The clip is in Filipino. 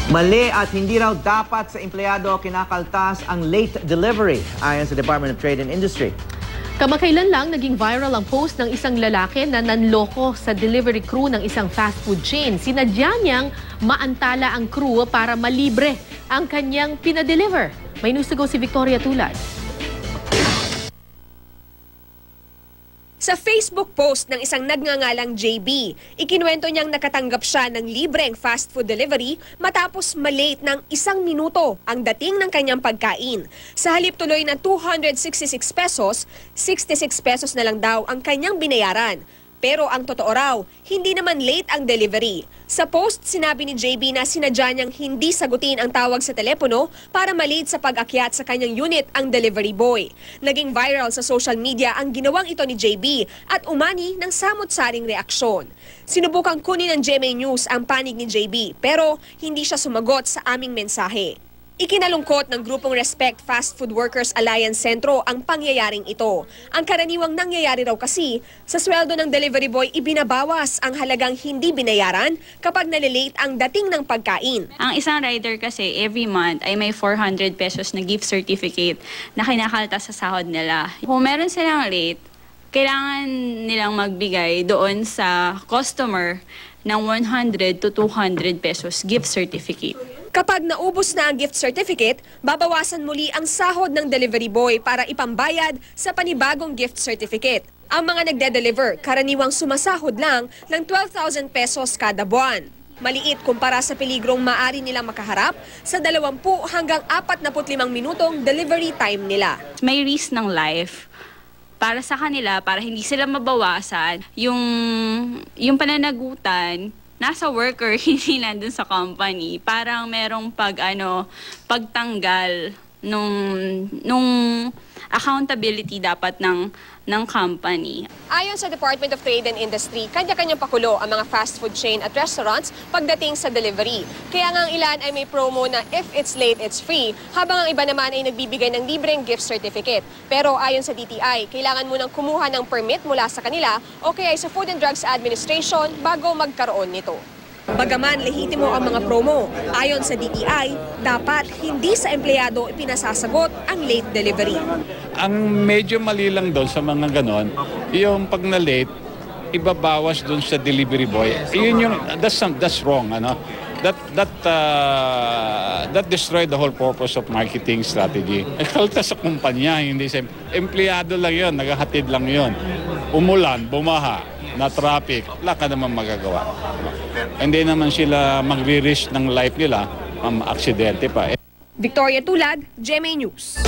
Mali at hindi raw dapat sa empleyado kinakaltas ang late delivery ayon sa Department of Trade and Industry. Kamakailan lang naging viral ang post ng isang lalaki na nanloko sa delivery crew ng isang fast food chain. Sinadya niyang maantala ang crew para malibre ang kanyang pinadeliver. May news to go si Victoria Tulad. Sa Facebook post ng isang nagngangalang JB, ikinuwento niyang nakatanggap siya ng libreng fast food delivery matapos malate ng 1 minuto ang dating ng kanyang pagkain. Sa halip tuloy na 266 pesos, 66 pesos na lang daw ang kanyang binayaran. Pero ang totoo raw, hindi naman late ang delivery. Sa post, sinabi ni JB na sinadya niyang hindi sagutin ang tawag sa telepono para malate sa pag-akyat sa kanyang unit ang delivery boy. Naging viral sa social media ang ginawang ito ni JB at umani ng samot-saring reaksyon. Sinubukang kunin ng GMA News ang panig ni JB pero hindi siya sumagot sa aming mensahe. Ikinalungkot ng grupong Respect Fast Food Workers Alliance Sentro ang pangyayaring ito. Ang karaniwang nangyayari raw kasi, sa sweldo ng delivery boy ibinabawas ang halagang hindi binayaran kapag nalilate ang dating ng pagkain. Ang isang rider kasi every month ay may 400 pesos na gift certificate na kinakaltas sa sahod nila. Kung meron silang late, kailangan nilang magbigay doon sa customer ng 100 to 200 pesos gift certificate. Kapag naubos na ang gift certificate, babawasan muli ang sahod ng delivery boy para ipambayad sa panibagong gift certificate. Ang mga nagde-deliver, karaniwang sumasahod lang ng 12,000 pesos kada buwan. Maliit kumpara sa peligrong maaari nilang makaharap sa 20 hanggang 45 minutong delivery time nila. May risk ng life para sa kanila, para hindi sila mabawasan yung pananagutan. Nasa worker, hindi nandun sa company. Parang merong pagtanggal nung accountability dapat ng company. Ayon sa Department of Trade and Industry, kanya-kanyang pakulo ang mga fast food chain at restaurants pagdating sa delivery. Kaya nga ang ilan ay may promo na if it's late, it's free, habang ang iba naman ay nagbibigay ng libreng gift certificate. Pero ayon sa DTI, kailangan munang kumuha ng permit mula sa kanila o kaya sa Food and Drugs Administration bago magkaroon nito. Bagaman lehitimo ang mga promo, ayon sa DTI, dapat hindi sa empleyado ipinasasagot ang late delivery. Ang medyo mali lang doon sa mga ganon, yung pag na-late, ibabawas doon sa delivery boy. Yun yung, that's wrong, ano? That destroyed the whole purpose of marketing strategy. Kaltas sa kumpanya, hindi sa empleyado lang yun, naghahatid lang yun. Umulan, bumaha, na traffic, wala ka naman magagawa. Hindi naman sila magre-risk ng life nila, aksidente pa. Victoria Tulad, GMA News.